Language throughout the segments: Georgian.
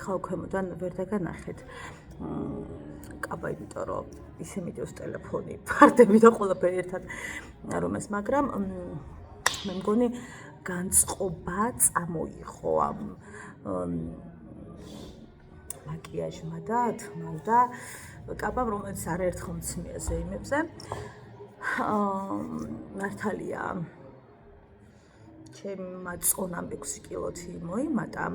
ხაო ქვემოდან ვერ დაგანახეთ. კაბა, იმიტომ რომ ისე მიდევს ტელეფონი, ფარდები და ყველაფერი ერთად რომ ეს, მაგრამ მე მგონი განწყობა წამოიღო ამ მაკიაჟმა და თმა და კაბამ, რომელიც არაერთხელ მცმია ზეიმებზე. მართალია, ჩემმა წონამ 6 კილოთი მოიმატა,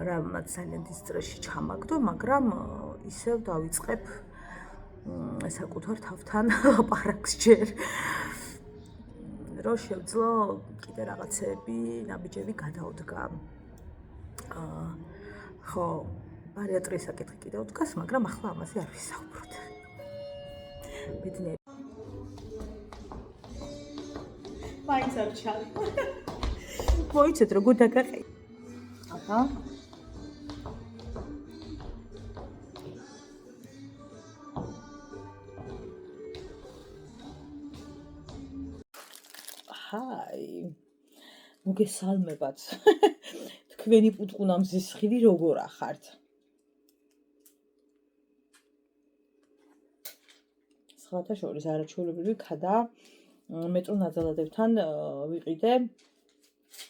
რამაც ძალიან დიდ სტრესში ჩამაგდო, მაგრამ ისევ დავიწყებ საკუთარ თავთან ლაპარაკს ჯერ, რომ შევძლო კიდე რაღაცები, ნაბიჯები გადავდგა. ხო, ბარიატრიის საკითხი კიდევ დგას, მაგრამ ახლა ამაზე არ ვისაუბროთ. ბედნიერი. მაინც არ ჩალი. მოიცეთ როგორ დაგაყი. აჰა. ჰაი. მოგესალმებათ. თქვენი პუტყუნამზის ხივი როგორ ახართ? სხვათა შორის არაჩვეულებრივი ქადა მეტრო ნაძალადებთან ვიყიდე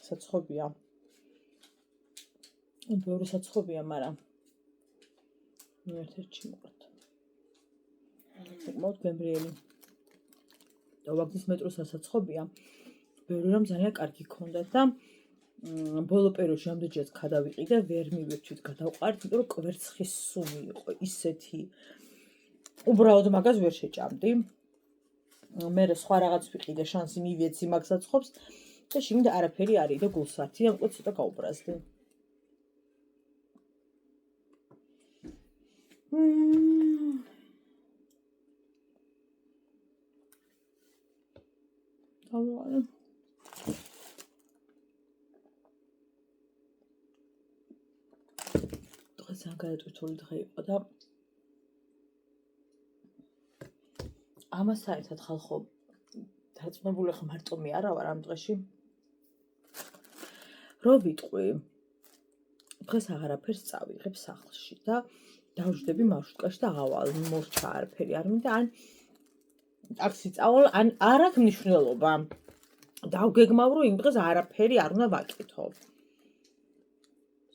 საცხობია. ბევრი საცხობია, მაგრამ ერთ-ერთში მოყავთ. საკმაოდ გემრიელი. დავაგდის მეტროს საცხობია. ბევრი რამ ძალიან კარგი გქონდათ და ბოლო პერიოდში ამდენჯერაც გადავიყიდე, ვერ მივირჩვით გადავყართ, იმიტომ რომ კვერცხის სუნი იყო ისეთი. უბრალოდ მაგას ვერ შეჭამდი. მე სხვა რაღაც ვიყიდე, შანსი მივეცი მაგ საცხობს და შიგნით არაფერი არ იყო გულსართი, ამიტომ ცოტა გაუბრაზდი. დავაყარე. დღეს განატრთული დღე იყო და ამას საერთოდ ხალხო დარწმუნებული ხარ მარტო მე არა ვარ ამ დღეში. რო ვიტყვი, დღეს აღარაფერს წავიღებ სახლში და დავждები მარშრუტკაში და ავალ მორჩა არაფერი არ მინდა, ან ტაქსი წავალ, ან არ აქვს მნიშვნელობა. დავგეგმავ, რომ იმ დღეს არაფერი არ უნდა ვაკეთო.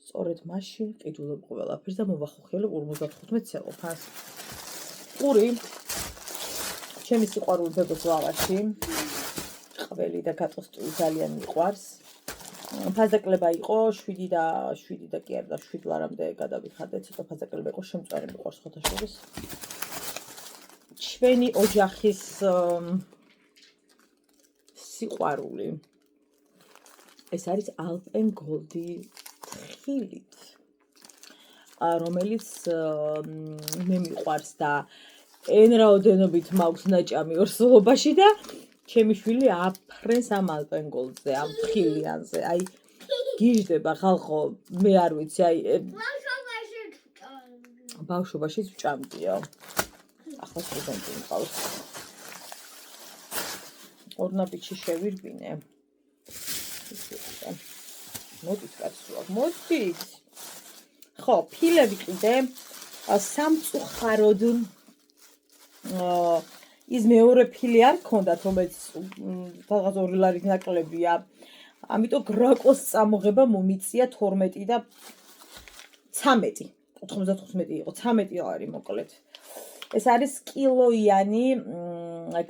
სწორედ მაშინ ყიდულობ ყველაფერს და მოვახუხიელებ 55 ცელოფანს. პური ჩემი სიყვარული ბებოს ლავაში, ყველი და გატოსტული ძალიან მიყვარს. ფაზაკლება იყო 7 და კი არა 7 ლარამდე გადავიხადე, ცოტა ფაზაკლება იყო, შემწვარი მიყვარს ხოთა შორის. ჩვენი ოჯახის სიყვარული. ეს არის ალპენ გოლდი თხილით, რომელიც მე მიყვარს და εν რაოდენობით მაქვს ნაჭამი ორსულობაში და ჩემი შვილი აფრენს ამ ალპენ გოლდზე, ამ თხილიანზე. აი გიждდება ხალხო, მე არ ვიცი, აი ბავშვობაშიც ვჭამდიო. ახლა სტუდენტი მყავს. ორნაბიჯი შევირბინე. მოდით კაცო, მოდით. ხო, ფილე ვიყიდე სამწუხაროდ ის მეორე ფილი არ გქონდათ, რომელიც რაღაც 2 ლარით ნაკლებია. ამიტომ გრაკოს წამოღება მომიწია 12 და 13. 95 იყო, 13 ლარი მოკლედ. ეს არის კილოიანი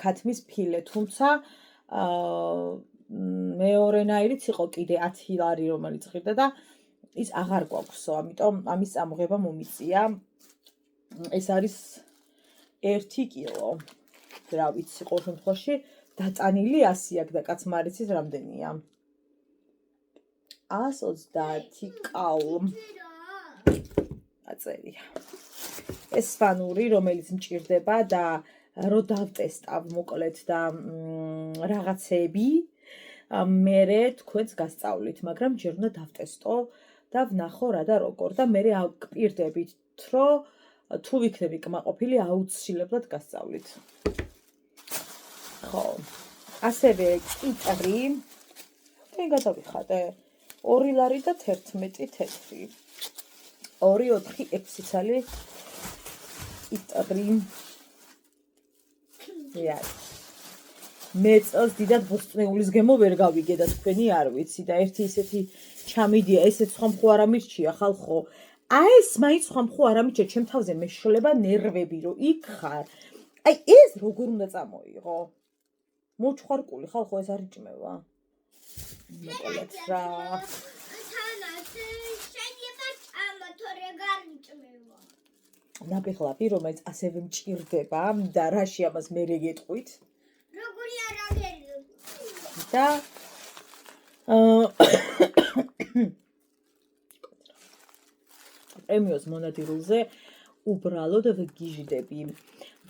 ქათმის ფილე, თუმცა მეორენაირიც იყო კიდე 10 ლარი, რომელიც ღირდა და ის აღარ გვაქვსო, ამიტომ ამის წამოღება მომიწია. ეს არის 1 კილო. რა ვიცი, ყოველ შემთხვევაში დაწანილი 100 აქვს და კაც მარიცის რამდენია? 130 კალ. აწერია. ეს სვანური, რომელიც მჭირდება და რო დავტესტავ მოკლედ და რაღაცები, მერე თქვენს გასწავლით, მაგრამ ჯერ უნდა დავტესტო და ვნახო რა და როგორ და მერე აგპირდებით, რომ თუ ვიქნები კმაყოფილი, აუცილებლად გასწავლით. ხო. ასევე კიტრი. მე გადავიხადე 2 ლარი და 11 თეთრი. 2 4 6 ცალი იტრი მე წელს დიდად ბოსტნეულის გემო ვერ გავიგე და თქვენი არ ვიცი და ერთი ისეთი ჩამიდია ესეც სხვა მხო არ ამირჩია ხალხო აი ეს მაინც სხვა მხო არ ამირჩია ჩემ თავზე მეშლება ნერვები რომ იქ ხარ აი ეს როგორ უნდა წამოიღო მოჩხარკული ხალხო ეს არ იჭმევა მოკლედ რა ნაბიღლავი რომელიც ასევე მჭირდება და რაში ამას მერე გეტყვით როგორი არ აღერლო და პრემიოს მონადირულზე უბრალოდ ვგიჟდები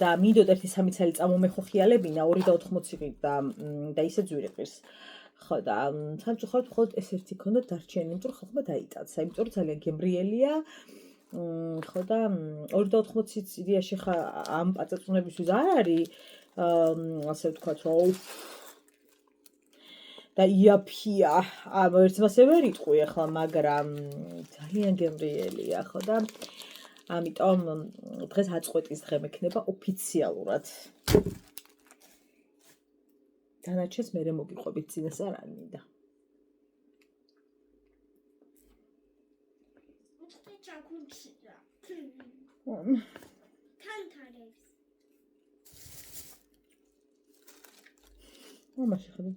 და მინდოდა 1-3 წელი წამომეხოხიალებინა 2.80 და ისე ძვირიყირს ხო და სამწუხაროდ მხოლოდ ეს ერთი ქონდა დარჩენი იმიტომ რომ ხალხმა დაიტაცა იმიტომ რომ ძალიან გემრიელია ხო და 2.80 იდეაში ხა ამ პაწაწუნებისთვის არ არის ასე ვთქვათ რომ და იაფია ერთმას ვერ იტყვი ახლა მაგრამ ძალიან გემრიელია ხო და ამიტომ დღეს აწყვეტის დღე მექნება ოფიციალურად დანარჩენს მერე მოგიყვებით წინასწარ არ მინდა მამაში ხედავ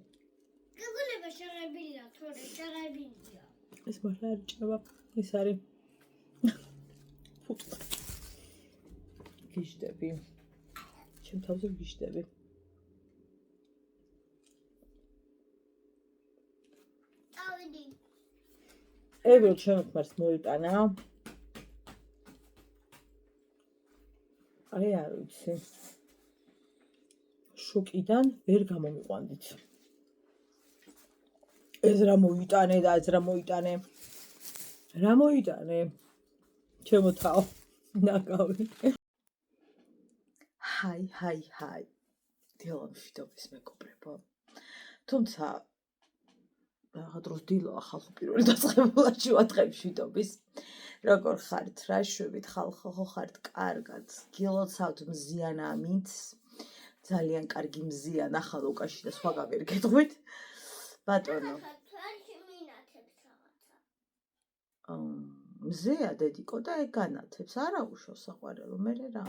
გოგონება შეღებილია თორე შეღებილია ეს მართლა არ ჭრება ეს არის ფუტკა გიჟდები ჩემ თავზე გიჟდები წავედი ეგრე ჩემს მოიტანა აი არ ვიცი შოკიდან ვერ გამომიყვანდით ეს რა მოიტანე და ეს რა მოიტანე ჩემო თავ ნაგავი ჰაი დილამშვიდობის მეგობრებო თუმცა რაღაც დროს დილოა ხალხო პირველი დაწყებულაში ვატყებ-შვიდობის როგორ ხართ რა შვებით ხალხო ხო ხართ კარგად გილოცავთ მზიან ამინდს ძალიან კარგი მზია ნახალ უკაში და სხვაგან ვერ გეტყვით ბატონო მზეა დედიკო და ეგ განათებს არა უშავს საყვარელო მე რა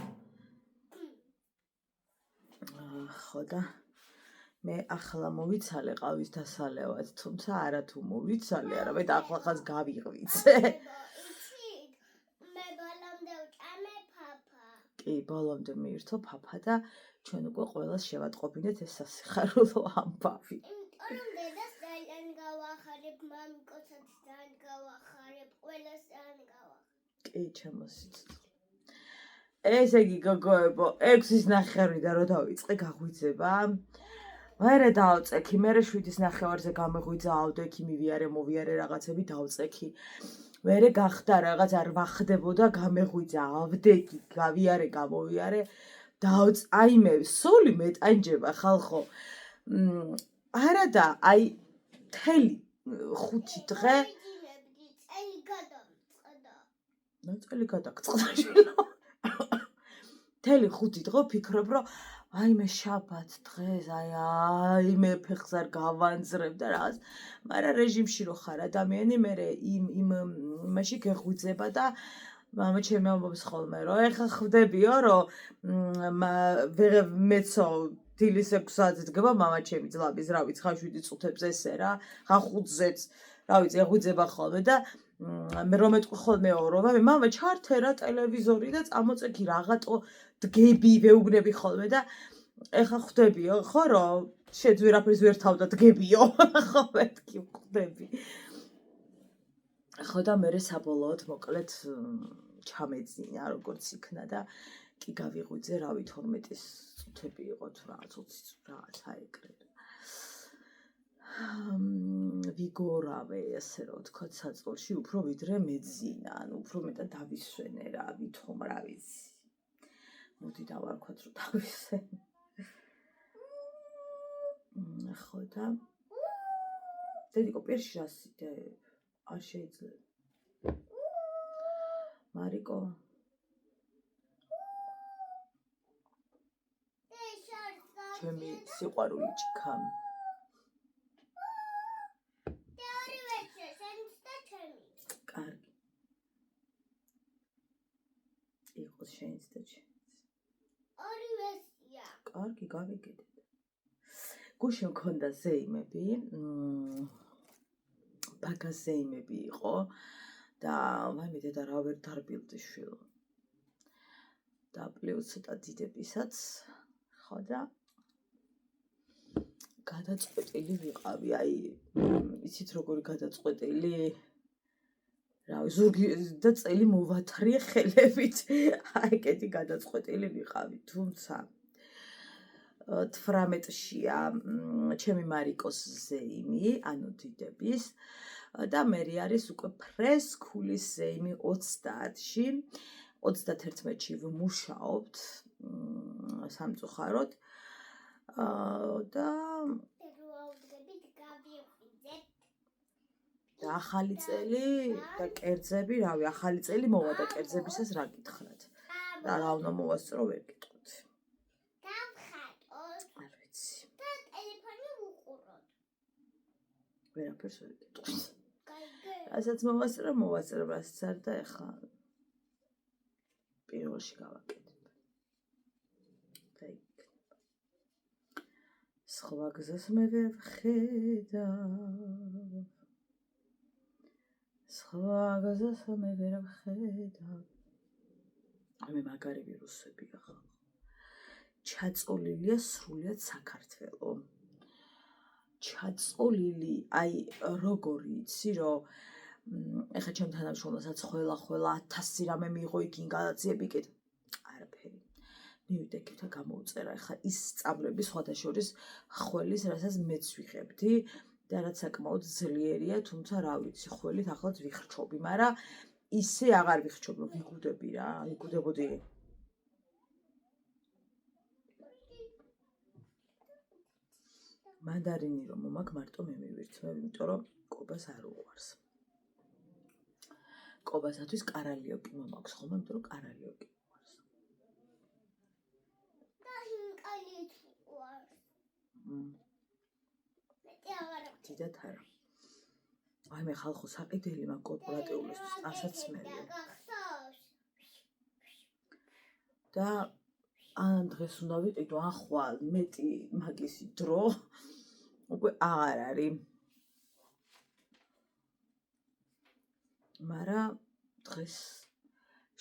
ხო და მე ახლა მოვიცალე ყავის დასალევად თუმცა არა თუ მოვიცალე არამედ ახლახანს გავიღვიცე მე ბოლომდე ვჭამე ფაფა კი ბოლომდე მიირთო ფაფა და ჩვენ უკვე ყველას შევატყობინეთ ეს სასიხარულო ამბავი იმიტომ რომ დედას ძალიან გავახარებ მამიკოსაც ძალიან გავახარებ ყველას ძალიან გავახარებ კი ჩემო სიცოცხლე ესე იგი გოგოებო 6-ის ნახევრიდან რო დავიწყე გაღვიძება მერე დავწექი მერე 7-ის ნახევარზე გამეღვიძა ავდექი მოვიარე რაღაცები დავწექი მერე გახდა რაღაც არ ვახდებოდა გამეღვიძა ავდექი გავიარე გამოვიარე აიმე სული მეტანჯება ხალხო არა და აი თელი 5 დღე წელი გადაგწყდა შვილო თელი 5 დღე ვფიქრობ რომ აიმე შაბათ დღეს აიმე ფეხს არ გავანძრებ და რაღაც მაგრამ რეჟიმში რო ხარ ადამიანი მე იმაში გეღვიძება და მამა ჩემი ამბობს ხოლმე რომ ეხა ხვდებიო რომ მეცო დილის 6 საათზე დგება მამა ჩემი ძლაბის რა ვიცი ხა 7 წუთებს ესე რა ხა 5-ზეც რა ვიცი ეღვიძება ხოლმე და მე რომ მეტყვი ხოლმე ორობა მე მამა ჩართე რა ტელევიზორი და წამოწექი რაღაცო დგები ვეუბნები ხოლმე და ეხა ხვდებიო ხო რომ შეძვირაფერს ვერ თავდა დგებიო ხო მეთქი ხვდები ხო და მე საბოლოოდ მოკლედ ჩამეძინა როგორც იქნა და კი გავიღვიძე რავი 12 წუთები იყო თუ რაღაც 20 რაღაც აეკრე ვიგორავე ასე რომ ვთქვათ საწყლში უფრო ვიდრე მეძინა ანუ უფრო მეტად დავისვენე რა ვითომ რა ვიცი მოდი დავარქვათ რომ დავისვენე ხო და დედიკო პირში რასიდე არ შეიძლება მარიკო ჩემი სიყვარული ჭიქა კარგი იყოს შენიც და ჩემიც ორივესია კარგი გავიგეთ გუშინ მქონდა ზეიმები ბაგას ზეიმები იყო და ვაიმე დედა რა ვერ დარბილდი შვილო და პლუს ცოტა დიდებისაც ხო და გადაწყვეტილი ვიყავი აი იცით როგორი გადაწყვეტილი რავი ზურგი და წელი მოვათრიე ხელებით აი ეგეთი გადაწყვეტილი ვიყავი თუმცა 18-შია ჩემი მარიკოს ზეიმი ანუ დიდების და მე არის უკვე ფრესკულის ზეიმი 30-ში 31-ში ვმუშაობთ სამწუხაროდ და ახალი წელი და კერძები, რავი, ახალი წელი მოვა და კერძებისას რა გითხრათ? რა უნდა მოვასწრო ვერ გიტყვით. დავხატოთ. არ ვიცი. და ტელეფონი ვუყუროთ. ვერაფერს ვერ გიტყვით. რასაც მოვასწრო, რასაც არ და ეხლა პირველში გავაკეთებ. და იქნება. სხვა გზას მე ვერ ვხედავ. სხვა გზას მე ვერ ვხედავ. მე მაგარი ვირუსები ახლა. ჩაწოლილია სრულიად საქართველო. ჩაწოლილი, აი როგორი იცი, რომ ეხლა ჩემ თანამშრომელსაც ხოლა 1000 რამე მიიღო იქ ინგალაციები კიდე. არაფერი. მივიდე ქითა გამოუწერა. ეხლა ის სწავლები სხვათა შორის ხველის, რასაც მეც ვიღებდი. და რაც საკმაოდ ძლიერია, თუმცა რა ვიცი, ხველით ახლაც ვიხრჩობი, მაგრამ ისე აღარ ვიხრჩობ, რომ ვიგუდები რა, ვიგუდებოდი. მანდარინი რომ მომაქვს მარტო მე მივირთმევ, იმიტომ რომ კობას არ უყვარს. კობასათვის კარალიოკი მომაქვს ხოლმე, იმიტომ რომ კარალიოკი უყვარს. და ინკალით უყვარს. დიდათ არა. აი მე ხალხო საყიდელი მაგ კორპორატიულისთვის ასაც მე. და ან დღეს უნდა ვიყიდო ახვალ მეტი მაგისი დრო უკვე აღარ არის. მაგრამ დღეს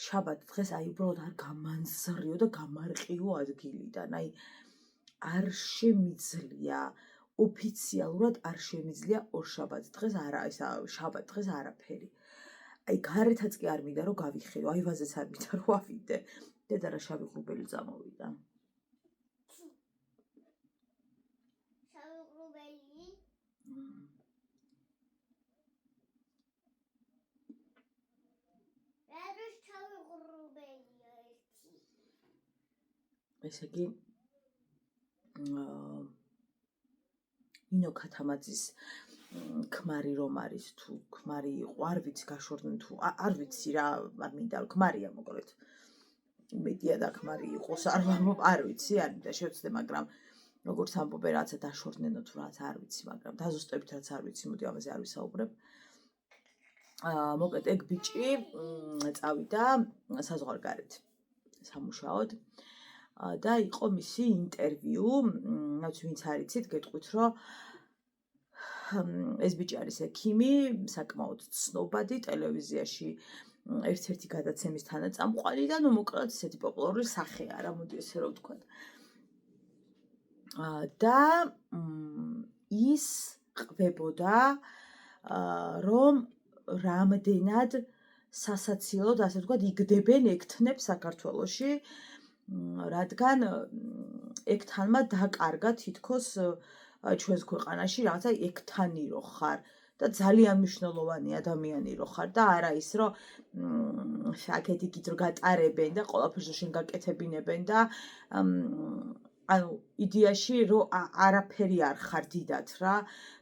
შაბათ დღეს აი უბრალოდ არ გამანზრიო და გამარყიო ადგილიდან. აი არ შემიძლია ოფიციალურად არ შემიძლია ორშაბათს დღეს არა ისა შაბათ დღეს არაფერი. აი გარეთაც კი არ მინდა რომ გავიხედო, აი ვაზეც არ მინდა რომ ავიდე. დედა რა შავი ღრუბელი წამოვიდა. შავი ღრუბელი? რა არის შავი ღრუბელია ერთი? ესე იგი ნინო ქათამაძის ქმარი რომ არის თუ ქმარი იყო არ ვიცი გაშორდნენ თუ არ ვიცი რა არ მინდა ქმარია მოკლედ მედია და ქმარი იყოს არ ვიცი არ მინდა შევცდე მაგრამ როგორც ამბობენ რაცა დაშორდნენო თუ რაც არ ვიცი მაგრამ დაზუსტებით რაც არ ვიცი მოდი ამაზე არ ვისაუბრებ მოკლედ ეგ ბიჭი წავიდა საზღვარგარეთ სამუშაოდ და იყო მისი ინტერვიუ, რაც ვინც არიცით, გეტყვით, რომ ეს ბიჭი არის ექიმი, საკმაოდ ცნობადი ტელევიზიაში ერთ-ერთი გადაცემის თანაწამყვანი და ნუ მოკლედ ესეთი პოპულარული სახეა, რა მოდი ესე რომ ვთქვა. და ის ყვებოდა, რომ რამდენად სასაცილოდ, ასე ვთქვათ, იგდებენ ექთნებს საქართველოში. რადგან ექთანმა დაკარგა თითქოს ჩვენს ქვეყანაში რაღაცა ექთანი რო ხარ და ძალიან მნიშვნელოვანი ადამიანი რო ხარ და არა ის რომ აქეთ-იქით რო გატარებენ და ყველაფერს შენ გაკეთებინებენ და ანუ იდეაში რო არაფერი არ ხარ დიდად რა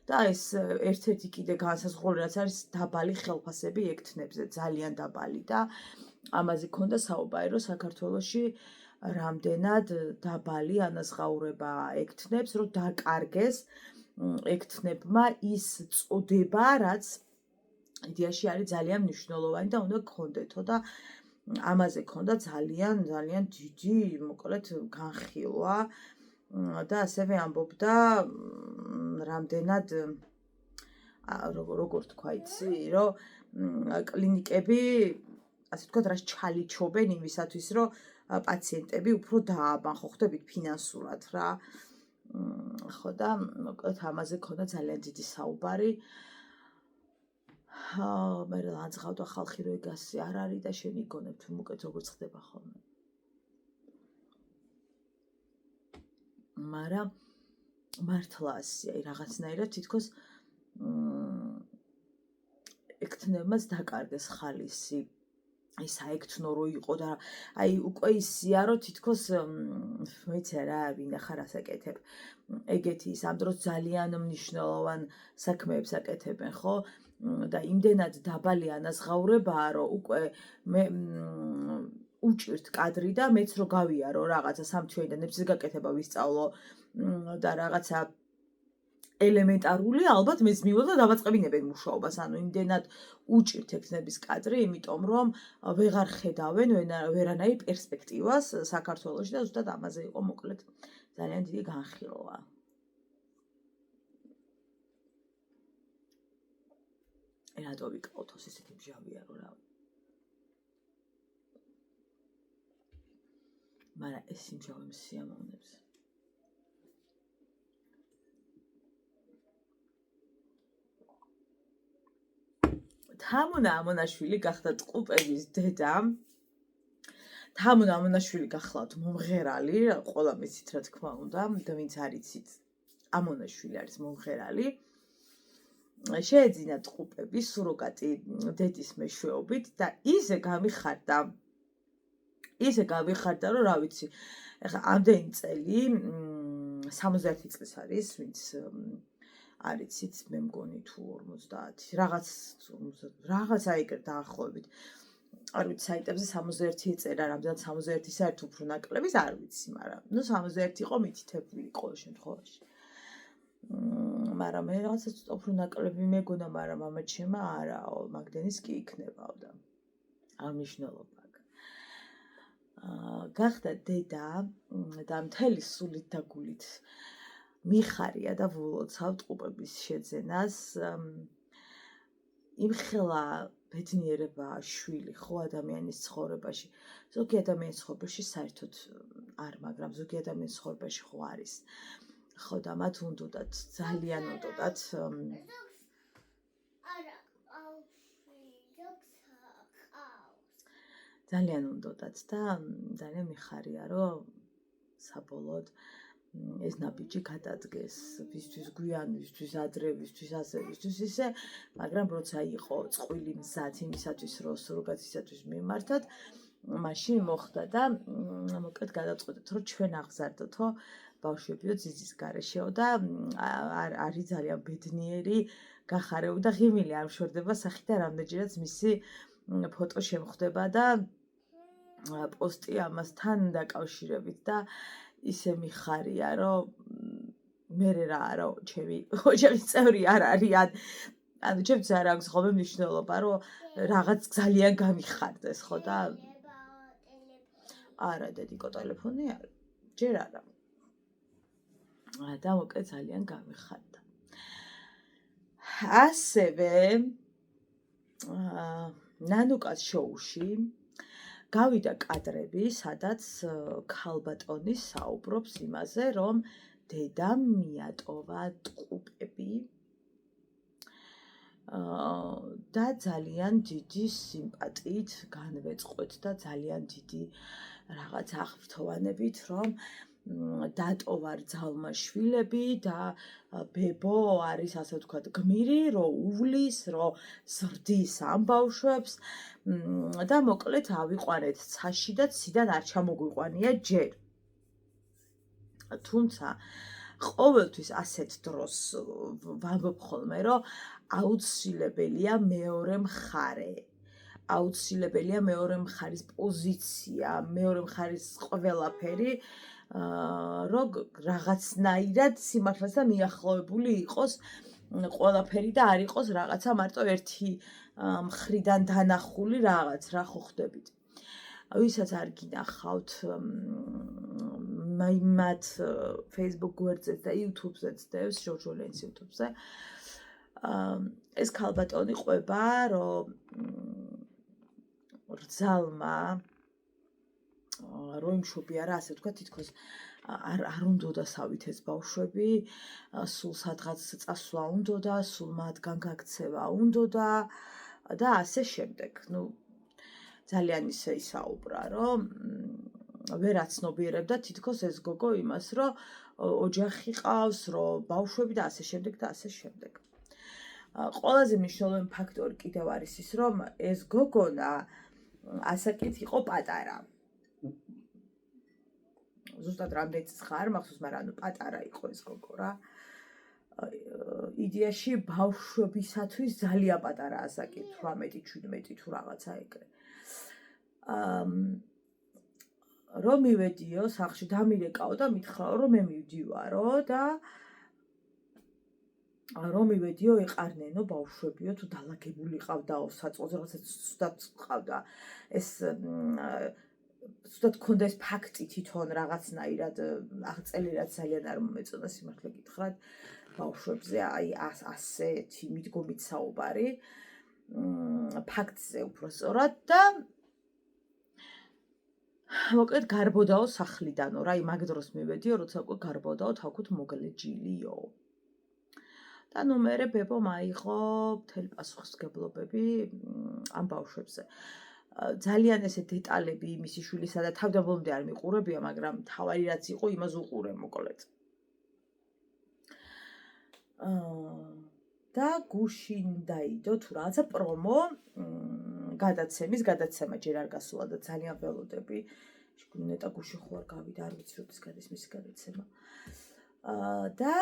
და ეს ერთ-ერთი კიდე განსაზღვრული რაც არის დაბალი ხელფასები ექთნებზე ძალიან დაბალი და ამაზე ქონდა საუბარი, რომ საქართველოში რამდენად დაბალი ანაზღაურება ექთნებს, რომ დაკარგეს ექთნებმა ის წოდება, რაც იდეაში არის ძალიან მნიშვნელოვანი და უნდა გქონდეთო და ამაზე ქონდა ძალიან დიდი, მოკლედ, განხილვა და ასევე ამბობდა რამდენად როგორ თქვა იცი, რომ კლინიკები ასე ვთქვათ, რაც ჩალიჩობენ იმისათვის, რომ პაციენტები უფრო დააბან, ხო ხვდებით ფინანსურად რა. ხო და მოკლედ ამაზე ქონდა ძალიან დიდი საუბარი. მე განწყავდა ხალხი, რომ ეგასი არ არის და შენ იგონებ თუ უკეთ როგორ ხდება ხოლმე. მაგრამ მართლა ასია, რაღაცნაირად თითქოს ექთნებმაც დაკარგეს ხალისი. აი საექთნო რო იყო და აი უკვე ისია, რომ თითქოს მეც რა ვინახარ ასაკეთებ. ეგეთი ის ამ დროს ძალიან მნიშვნელოვან საქმეებს აკეთებენ, ხო? და იმდენად დაბალი ანაზღაურებაა, რომ უკვე მე უჭირთ კადრი და მეც რო გავიარო რაღაცა სამთვიანი და ნებსის გაკეთება ვისწავლო და რაღაცა ელემენტარული, ალბათ მეც მივალ და დავაწყებინებენ მუშაობას, ანუ იმდენად უჭირთ ექთნების კადრი, იმიტომ რომ ვეღარ ხედავენ ვერანაირ პერსპექტივას საქართველოში და ზუსტად ამაზე იყო მოკლედ ძალიან დიდი განხილვა. რატო ვიკლავთოს ესეთი მჟავია რო რა. მაგრამ ეს იმჟავე სიამოვნებს. თამუნა ამონაშვილი გახდა ტყუპების დედა. თამუნა ამონაშვილი გახლავთ მომღერალი, ყველა მიცით რა თქმა უნდა, და ვინც არ იცით, ამონაშვილი არის მომღერალი. შეეძინა ტყუპები სუროგატი დედის მეშვეობით და ისე გამიხარდა, რომ რა ვიცი, ეხლა ამდენი წელი 61 წლის არის, ვინც არ იცით, მე მგონი თუ 50, რაღაც აიგერ დაახლოებით. არ ვიცი, საიტებზე 61 ეწერა, რამდენად 61 საერთოდ უფრო ნაკლების, არ ვიცი, მაგრამ 61 იყო მითითებული ყოველ შემთხვევაში. მაგრამ მე რაღაცა ცოტა უფრო ნაკლები მეგონა, მაგრამ ამაჩემა არაო, მაგდენის კი იქნებაო და არ მნიშვნელობა აქვს. გახდა დედა და მთელი სულით და გულით მიხარია და ვულოცავ ტყუპების შეძენას. იმხელა ბედნიერებაა შვილი, ხო, ადამიანის ცხოვრებაში. ზოგი ადამიანის ცხოვრებაში საერთოდ არ, მაგრამ ზოგი ადამიანის ცხოვრებაში ხო არის. ხო და მათ უნდათ, ძალიან უნდათ ძალიან უნდათ და ძალიან მიხარია, რომ საბოლოოდ ეს ნაბიჯი გადადგეს, ვისთვის გვიან, ვისთვის ადრე, ვისთვის ასე, ვისთვის ისე, მაგრამ როცა იყო წყვილი მზად იმისათვის, რომ სუროგატისათვის მიმართოთ, მაშინ მოხდა და მოკლედ გადაწყვეტეთ, რომ ჩვენ აღზარდოთო ბავშვებიო ძიძის გარეშეო და არის ძალიან ბედნიერი, გახარებულ და ღიმილი არ მშვერდება სახით და რამდენჯერაც მისი ფოტო შემხვდება და პოსტი ამასთან დაკავშირებით და ისე მიხარია, რომ მე რა არა, ჩემი ოჯახის წევრი არ არის, ანუ ჩემთვის არ აქვს ხოლმე მნიშვნელობა, რომ რაღაც ძალიან გამიხარდეს, ხო და არა, დედიკო ტელეფონი არა, ჯერ არა. და მოკლედ ძალიან გამიხარდა. ასევე ნანუკას შოუში გავიდა კადრები, სადაც ქალბატონი საუბრობს იმაზე, რომ დედამ მიატოვა ტყუპები და ძალიან დიდი სიმპათიით განვეწყვეთ და ძალიან დიდი რაღაც აღფრთოვანებით, რომ დატოვა რძალმა შვილები და ბებო არის ასე ვთქვათ გმირი, რომ უვლის, რომ ზრდის ამ ბავშვებს და მოკლედ ავიყვანეთ ცაში და ციდან არ ჩამოგვიყვანია ჯერ. თუმცა ყოველთვის ასეთ დროს ვამბობ ხოლმე, რომ აუცილებელია მეორე მხარე. აუცილებელია მეორე მხარის პოზიცია, მეორე მხარის ყველაფერი, რომ რაღაცნაირად სიმართლესთან მიახლოებული იყოს ყველაფერი და არ იყოს რაღაცა მარტო ერთი მხრიდან დანახული რაღაც, რა ხო ხდებით. ვისაც არ გინახავთ მათ Facebook გვერდზეც და YouTube-ზეც დევს, ჟორჟოლენის YouTube-ზე. ეს ქალბატონი ყვება, რომ რძალმა რომ იმშობია რა, ასე ვთქვა, თითქოს არ უნდოდა სავითეს ბავშვები, სულ სადღაც წასვლა უნდოდა, სულ მათგან გაქცევა უნდოდა და ასე შემდეგ. ძალიან ისე ისაუბრა, რომ ვერ აცნობიერებდა თითქოს ეს გოგო იმას, რომ ოჯახი ყავს, რომ ბავშვები და ასე შემდეგ და ასე შემდეგ. ყველაზე მნიშვნელოვანი ფაქტორი კიდევ არის ის, რომ ეს გოგონა ასაკით იყო პატარა. ზუსტად რამდენი წლის ხარ მახსოვს, მაგრამ პატარა იყო ეს გოგო რა. იდეაში ბავშვებისათვის ძალიან პატარა ასაკით, 18-17 თუ რაღაცა ეგრე. რომ მივედიო სახლში, დამირეკაო და მითხრაო, რომ მე მივდივარო და რომ მივედიო ეყარნენო ბავშვებიო, თუ დალაგებული ყავდაო საწყოზე, რაღაცა ცუდად ყავდა. ეს ცუდად ქონდა ეს ფაქტი თვითონ რაღაცნაირად აღწერილად ძალიან არ მომეწონა სიმართლე გითხრათ ბავშვებზე, აი ასეთი მიდგომით საუბარი ფაქტზე უბრალოდ და მოკლედ გარბოდაო სახლიდანო რა, იმ მაგ დროს მივედიო, როცა უკვე გარბოდაო თავქუთ მოგლეჯილიო. და მერე ბებო მაიღო მთელი პასუხისმგებლობები ამ ბავშვებზე. ძალიან ესე დეტალები მისი შვილისა და თავდაბოლომდე არ მიყურებია, მაგრამ თავარი რაც იყო, იმას უყურე მოკლედ. და გუშინ დაიდო თუ რაღაცა პრომო გადაცემა ჯერ არ გასულა და ძალიან ველოდები. ნეტა გუში ხო არ გავიდა, არ ვიცი როდის გადის მისი გადაცემა. და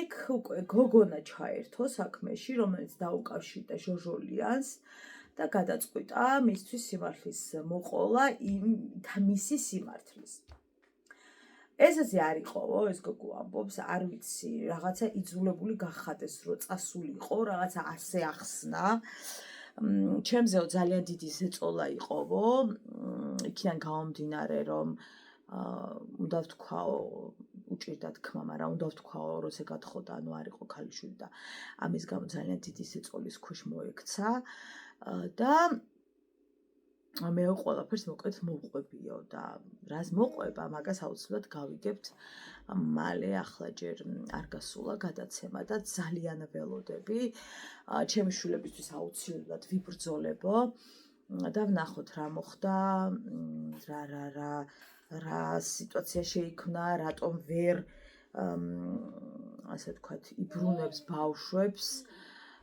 იქ უკვე გოგონა ჩაერთო საქმეში, რომელიც დაუკავშირდა ჟოჟოლიანს და გადაწყვიტა მისთვის სიმართლის მოყოლა მისი სიმართლის. ესეც არ იყოვო, ეს გოგო ამბობს, არ ვიცი, რაღაცა იძულებული გახადეს, რომ წასულიყო, რაღაცა ასე ახსნა. ჩემზეო ძალიან დიდი ზეწოლა იყოვო, იქიდან გამომდინარე, რომ უნდა ვთქვაო, უჭირდა თქმა, მაგრამ უნდა ვთქვაო, რომ ესე გათხოვდა, ანუ არ იყო ქალიშვილი და ამის გამო ძალიან დიდი ზეწოლის ქვეშ მოექცა და მე ყველაფერს მოკლედ მოვყვებიო და რას მოყვება, მაგას აუცილებლად გავიგებთ მალე, ახლა ჯერ არ გასულა გადაცემა და ძალიან ველოდები. ჩემი შვილებისთვის აუცილებლად ვიბრძოლებო და ვნახოთ რა მოხდა, რა სიტუაცია შეიქმნა, რატომ ვერ ასე ვთქვათ, იბრუნებს ბავშვებს.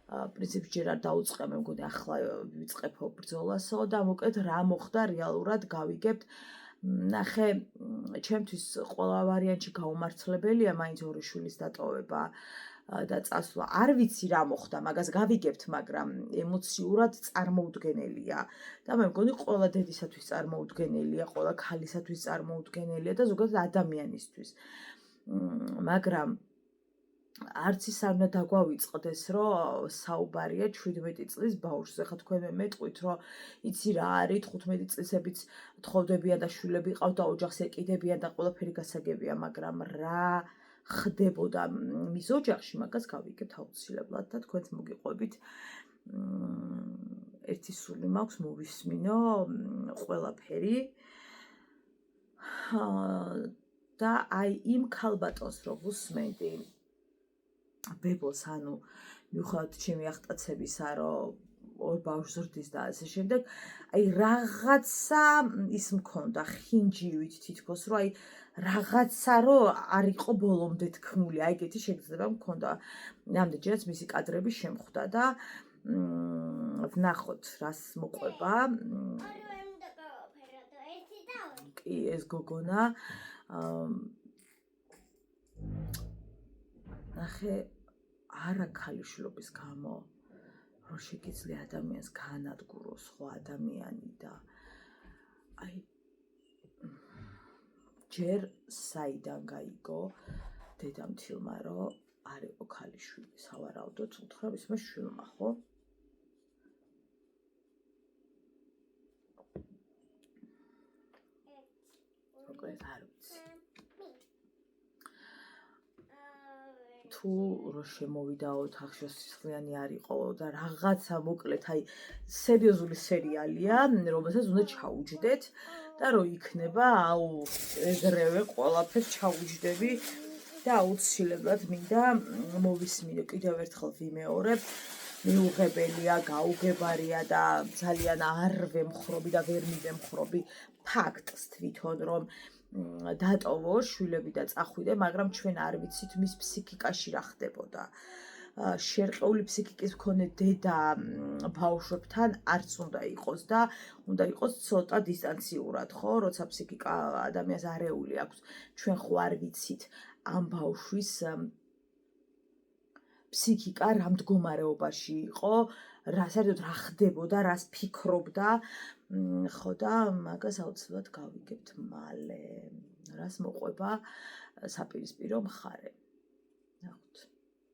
პრინციპში ჯერ არ დაუწყე, მე მგონი ახლა ვიწყებო ბრძოლასო და მოკლედ რა მოხდა რეალურად გავიგებთ. ნახე, ჩემთვის ყველა ვარიანტში გაუმართლებელია მაინც ორი შვილის დატოვება და წასვლა. არ ვიცი რა მოხდა, მაგას გავიგებთ, მაგრამ ემოციურად წარმოუდგენელია და მე მგონი ყველა დედისათვის წარმოუდგენელია, ყველა ქალისათვის წარმოუდგენელია და ზოგადად ადამიანისთვის. მაგრამ არც ის არ უნდა დაგვავიწყდეს, რომ საუბარია 17 წლის ბავშვზე. ხა თქვენ მეტყვით, რომ იცი რა არის, 15 წლისებიც თხოვდებიან და შვილები ყავთ და ოჯახს ეკიდებიან და ყველაფერი გასაგებია, მაგრამ რა ხდებოდა მის ოჯახში, მაგას გავიგებთ აუცილებლად და თქვენც მოგიყვებით. ერთი სული მაქვს მოვისმინო ყველაფერი. და აი იმ ქალბატონს რო ვუსმენდი ბებოს, ანუ მიუხედავად ჩემი აღტაცებისა, რომ ორ ბავშვს ზრდის და ასე შემდეგ, აი რაღაცა ის მქონდა ხინჯივით თითქოს, რომ აი რაღაცა რომ არ იყო ბოლომდე თქმული, აი ეგეთი შეგრძნება მქონდა. რამდენჯერაც მისი კადრები შემხვდა და ვნახოთ რას მოყვება. კი, ეს გოგონა ნახე არა ქალიშვილობის გამო, რომ შეგიძლია ადამიანს გაანადგუროს ხო ადამიანი და აი ჯერ საიდან გაიგო დედამთილმა რომ არ იყო ქალიშვილი სავარაუდოდ უთხრა მისმა შვილმა ხო მოკლედ არ ვიცი თუ რო შემოვიდაო თახშოსისხლიანი არ იყო და რაღაცა მოკლედ აი სერიოზული სერიალია რომელსაც უნდა ჩაუჯდეთ და რო იქნება აუ ეგრევე ყველაფერს ჩაუჯდები და აუცილებლად მინდა მოვისმინო კიდევ ერთხელ ვიმეორებ მიუღებელია გაუგებარია და ძალიან არ ვემხრობი და ვერ მივემხრობი ფაქტს თვითონ რომ დატოვო შვილები და წახვიდე, მაგრამ ჩვენ არ ვიცით მის ფსიქიკაში რა ხდებოდა. შერყეული ფსიქიკის მქონე დედა ბავშვებთან არც უნდა იყოს და უნდა იყოს ცოტა დისტანციურად, ხო, როცა ფსიქიკა ადამიანს არეული აქვს. ჩვენ ხო არ ვიცით ამ ბავშვის ფსიქიკა რა მდგომარეობაში იყო, საერთოდ რა ხდებოდა, რას ფიქრობდა, ხო და მაგას აუცილებლად გავიგებთ მალე, რას მოყვება საპირისპირო მხარე. ნახოთ.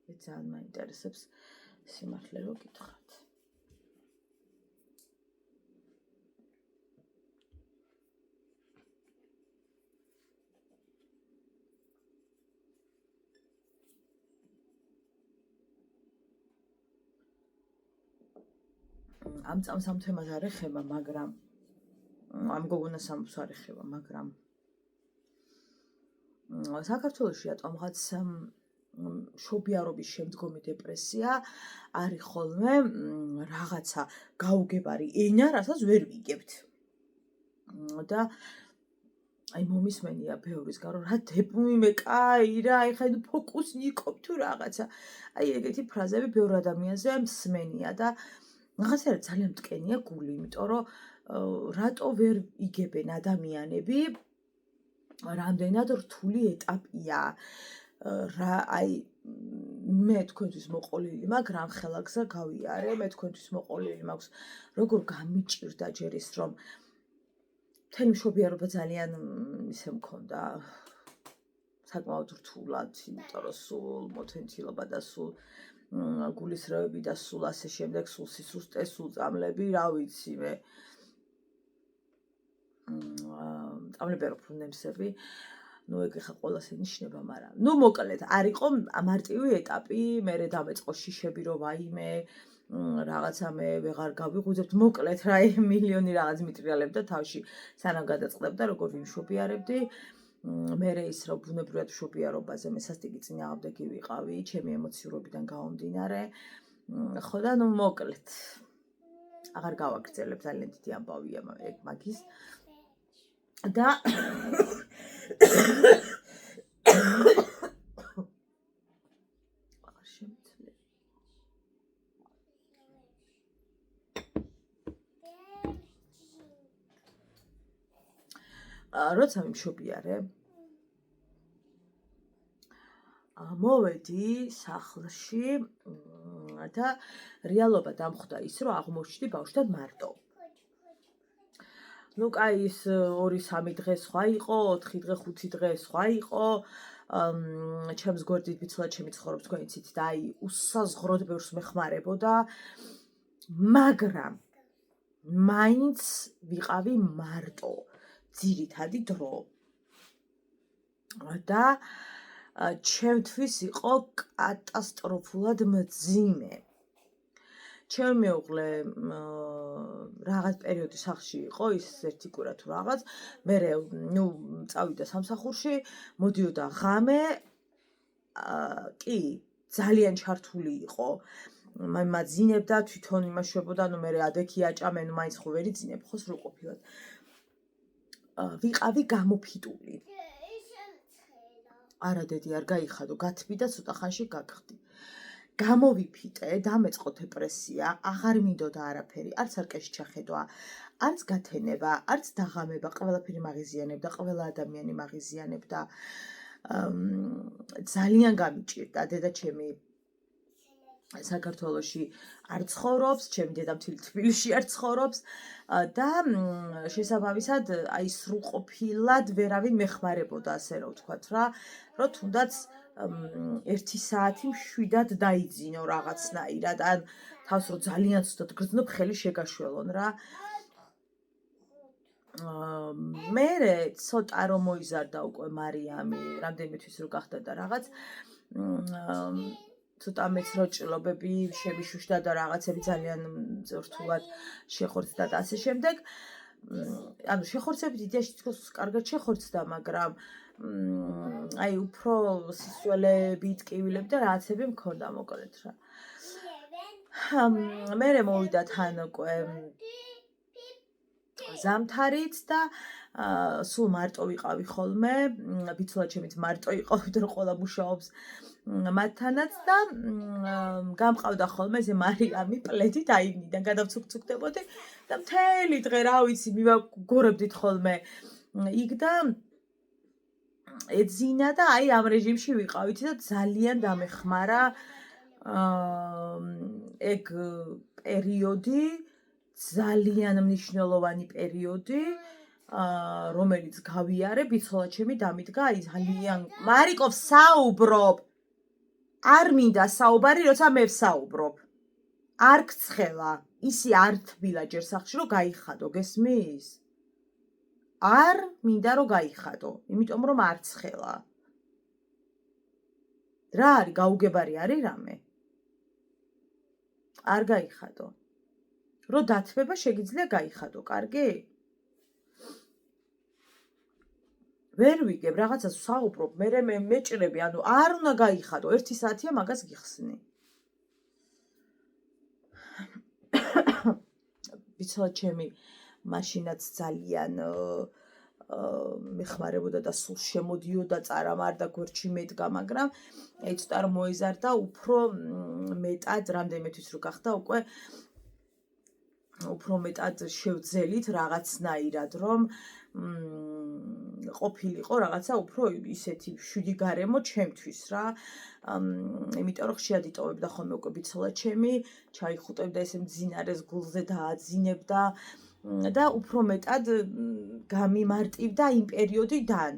მე ძალიან მაინტერესებს სიმართლე რო გითხრათ. ამ წამს ამ თემას არ ეხება, მაგრამ ამ გოგონას ამბობს არ ეხება, მაგრამ საქართველოში რატომღაც მშობიარობის შემდგომი დეპრესია არის ხოლმე რაღაცა გაუგებარი ენა, რასაც ვერ ვიგებთ. და აი მომისმენია ბევრისგან რომ რა დეპმიმე კაი რა, აი ხა ფოკუსნიკობ თუ რაღაცა. აი ეგეთი ფრაზები ბევრ ადამიანზე მსმენია და რაღაცა ძალიან მტკენია გული, იმიტომ რომ რატო ვერ იგებენ ადამიანები რამდენად რთული ეტაპია. რა აი მე თქვენთვის მოყოლილი მაქვს რამ ხელაგზა გავიარე, მე თქვენთვის მოყოლილი მაქვს როგორ გამიჭირდა ჯერ ის რომ მთელი მშობიარობა ძალიან ისე მქონდა საკმაოდ რთულად, იმიტომ რომ სულ მოთენთილობა და სულ გულისრევები და სულ ასე შემდეგ, სულ სისუსტე, სულ წამლები, რა ვიცი მე. წამლები რო პრობლემები, ნუ ეგ ხა ყველას ენიშნება, მაგრამ ნუ მოკლედ არ იყო მარტივი ეტაპი, მერე დამეწყო შიშები რომ ვაიმე, რაღაცა მე ვეღარ გავიღვიძებთ, მოკლედ რა მილიონი რაღაც მიტრიალებდა თავში, სანამ გადაწყდებდა როგორ ვიმშობიარებდი. მერე ის რომ ბუნებრივად მშობიარობაზე მე სასტიკი წინააღმდეგი ვიყავი, ჩემი ემოციურობიდან გამომდინარე. ხო და ნუ მოკლედ აღარ გავაგრძელებ, ძალიან დიდი ამბავია ეგ მაგის. და როცა ვიმშობიარე მოვედი სახლში და რეალობა დამხვდა ის რომ აღმოჩნდი ბავშვთან მარტო. ნუ კაი ის 2-3 დღე სხვა იყო, 4 დღე, 5 დღე სხვა იყო. ჩემს გვერდით ვიცოდეთ ჩემი ცხოვრობს თქვენი ცით და აი უსაზღროდ ბევრს მეხმარებოდა. მაგრამ მაინც ვიყავი მარტო ძირითადი დრო. და ჩემთვის იყო კატასტროფულად მძიმე. ჩემი მეუღლე რაღაც პერიოდი სახლში იყო, ის ერთი კვირა თუ რაღაც, მე ნუ წავიდა სამსახურში, მოდიოდა ღამე, კი, ძალიან ჩართული იყო. მაძინებდა, თვითონ იმაშვებოდა, ნუ მე ადექი აჭამე, ნუ მაინც ხო ვერ იძინებ, ხო სრულყოფილად. ვიყავი გამოფიტული. არა დედი არ გაიხადო, გათბი და ცოტა ხანში გაგხდი. გამოვიფიტე, დამეწყო დეპრესია, აღარ მინდოდა არაფერი, არც არკეში ჩახედვა, არც გათენება, არც დაღამება, ყველაფერი მაღიზიანებდა, ყველა ადამიანი მაღიზიანებდა. ძალიან გამიჭირდა დედა ჩემი საქართველოში არ ცხოვრობს, ჩემი დედამთილი თბილისში არ ცხოვრობს და შესაბამისად აი სრულყოფილად ვერავინ მეხმარებოდა ასე რომ ვთქვათ რა, რომ თუნდაც 1 საათი მშვიდად დაიძინო რაღაცნაირად, ან თავს რომ ძალიან ცუდად გრძნობ, ხელი შეგაშველონ რა. მერე ცოტა რომ მოიზარდა უკვე მარიამი, რამდენიმე თვის რო გახდა და რაღაც ცოტა მეც რო ჭრილობები შემიშუშდა და რაღაცები ძალიან რთულად შეხორცდა და ასე შემდეგ. ანუ შეხორცებით იდეაში თქოს კარგად შეხორცდა, მაგრამ აი უფრო სისველები, ტკივილები და რაღაცები მქონდა მოკლედ რა. მერე მოვიდა თან უკვე ზამთარიც და სულ მარტო ვიყავი ხოლმე, ბიცოლა ჩემიც მარტო იყავით, რომ ყველა მუშაობს მათთანაც და გამყავდა ხოლმე ზე მარიამი პლედით აივნიდან გადავცუქცუქდებოდი და მთელი დღე რა ვიცი მივაგორებდით ხოლმე იქ და ეძინა და აი ამ რეჟიმში ვიყავით და ძალიან დამეხმარა ეგ პერიოდი, ძალიან მნიშვნელოვანი პერიოდი, რომელიც გავიარე, ბიცოლა ჩემი დამიდგა, აი ძალიან მარიკო საუბრობ. არ მინდა საუბარი, როცა მე ვსაუბრობ. არ გცხელა, ისი არ თბილა ჯერ სახლში, რომ გაიხადო, გესმის? არ მინდა რომ გაიხადო, იმიტომ რომ არ ცხელა. რა არის, გაუგებარი არის რამე? არ გაიხადო. რო დათბება შეგიძლია გაიხადო, კარგი? ვერ ვიგებ რაღაცას ვსაუბრობ, მერე მე მეჭრები, ანუ არ უნდა გაიხადო, 1 საათია მაგას გიხსნი. ბიცოლა ჩემი მაშინაც ძალიან მეხმარებოდა და სულ შემოდიოდა, წარამარდა, გვერდში მედგა, მაგრამ აი ცოტა რომ მოიზარდა, უფრო მეტად რამდენიმე თვის რო გახდა უკვე უფრო მეტად შევძელით რაღაცნაირად, რომ ყოფილიყო რაღაცა უფრო ისეთი შვიდი გარემო ჩემთვის რა. იმიტომ რომ ხშირად იტოვებდა ხოლმე უკვე ბიცოლა ჩემი, ჩაიხუტებდა ესე მძინარეს გულზე დააძინებდა და უფრო მეტად გამიმარტივდა იმ პერიოდიდან.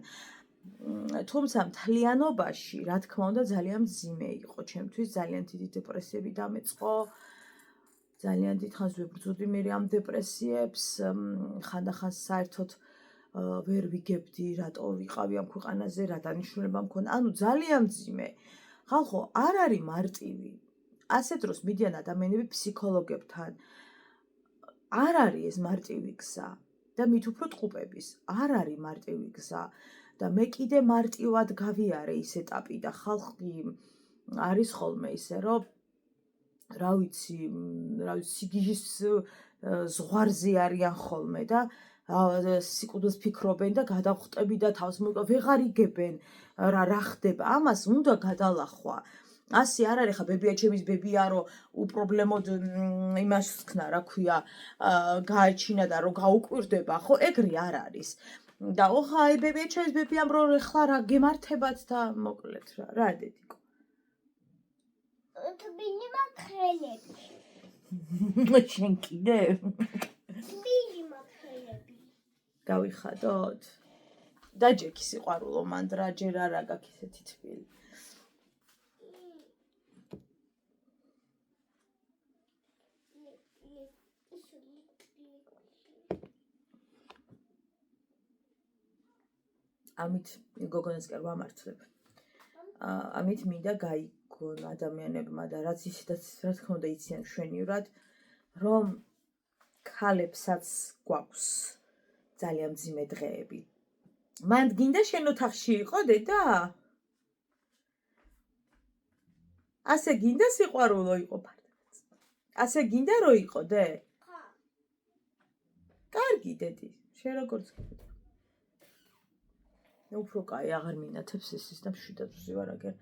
თუმცა მთლიანობაში, რა თქმა უნდა, ძალიან მძიმე იყო ჩემთვის, ძალიან დიდი დეპრესიები დამეწყო. ძალიან დიდხანს ვებრძოდი მე ამ დეპრესიებს, ხანდახან საერთოდ ვერ ვიგებდი, რატო ვიყავი ამ ქვეყანაზე, რა დანიშნულება მქონდა. ანუ ძალიან მძიმე. ხალხო, არ არის მარტივი. ასე დროს მიდიან ადამიანები ფსიქოლოგებთან. არ არის ეს მარტივი გზა და მით უფრო ტყუპების. არ არის მარტივი გზა და მე კიდე მარტივად გავიარე ის ეტაპი და ხალხი არის ხოლმე ისე, რომ რა ვიცი, სიგიჟის ზღვარზე არიან ხოლმე და სიკვდილს ფიქრობენ და გადავხტები და თავს ვეღარ იგებენ რა ხდება. ამას უნდა გადალახვა. ასე არ არის, ხა ბებია ჩემის ბებია, რომ უპრობლემოდ იმას ვთქნა, რა ქვია, გააჩინა და რომ გაუკვირდება, ხო, ეგრე არ არის. და ოღა აი ბებია ჩემის ბებიამ რომ ეხლა რა გემართებათ და მოკლედ რა დედიკო. თბილი მახრელები. შენ კიდე? თბილი მახრელები. გავიხადოთ? დაჯექი სიყვარულო მანდ რა, ჯერ არა გაქვს ესეთი თბილი. ამით გოგონას კი არ ვამართლებ. ამით მინდა გაიგონ ადამიანებმა და რაც ისედაც რა თქმა უნდა იციან მშვენივრად, რომ ქალებსაც გვაქვს ძალიან მძიმე დღეები. მანდ გინდა შენ ოთახში იყო დედა? ასე გინდა სიყვარულო იყო ფარდაც? ასე გინდა რომ იყო დე? ხო. კარგი დედი, შენ როგორც გინდა. უფრო კაი აღარ მინათებს ის და მშვიდად ვზივარ აგერ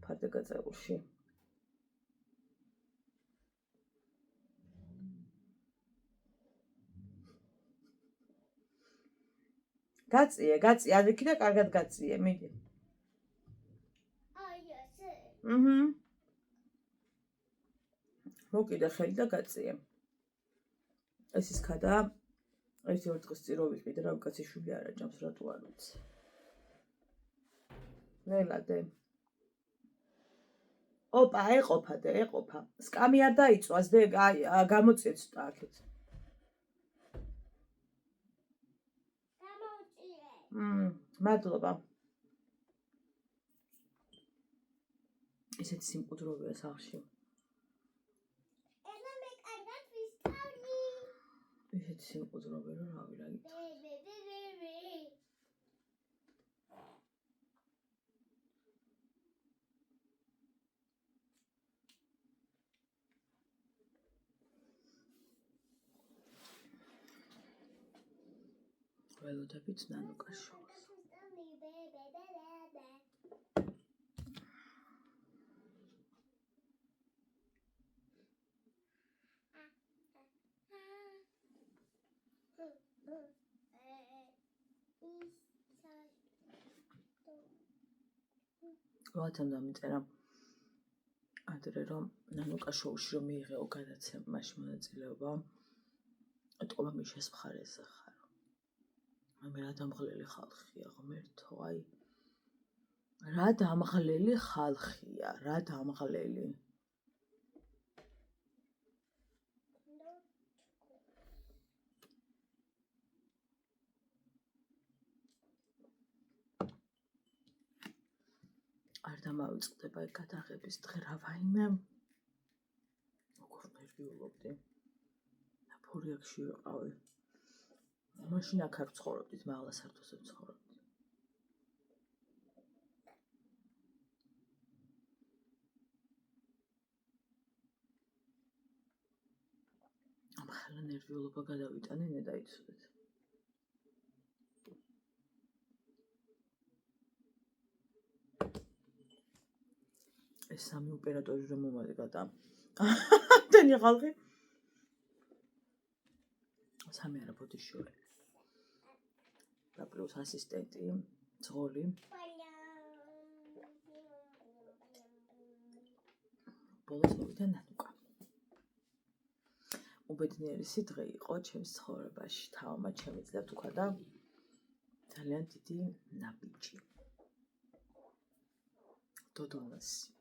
ფარდაგაწეულში. გაწიე, ადექი და კარგად გაწიე, მიდი. აი ასე. მოკიდე ხელი და გაწიე. ეს ის ქადა. ერთი ორ დღის წინ რო ვიყიდე რა კაცი შვილი არ აჯამს რატო არ ვიცი. ველადე. ოპა, ეყოფა. სკამი არ დაიწვას და გამოწიეთ ცოტა აქეთ. მადლობა. ესეთი სიმყუდროვეა სახლში. ენა მე კარგად ვისწავლი. ესეთი სიმყუდროვე რომ რავი რა გითხრა. ველოდებით ნანუკაშო. როათან დამიწერა ადრე რომ ნანუკა შოუში რომ მიიღეო გადაცემაში მონაწილეობა ატყობა მიშეს მხარეზე ხარ. მე რა დამღლელი ხალხია ღმერთო, აი რა დამღლელი ხალხია, რა დამღლელი. არ დამავიწყდება ეგ გადაღების დღე რა ვაიმე. როგორ ნერვიულობდი. ფორიაქში ვიყავი. მაშინ აქ ცხოვრობდით, მაღლა სართულზე ცხოვრობდით. ახლა ნერვიულობა გადავიტანე და დაიცუდეთ. ეს სამი ოპერატორი რომ მომადგა. დენი ხალხი. სამი არა ბოდიშვილი. და პლუს ასისტენტი, ძღოლი. ბოლოს მოვიდა ნანუკა. უბედნიერისი დღე იყო ჩემს ცხოვრებაში. თავმა შემიძლია თუ და ძალიან დიდი ნაბიჯი. დოდონასი.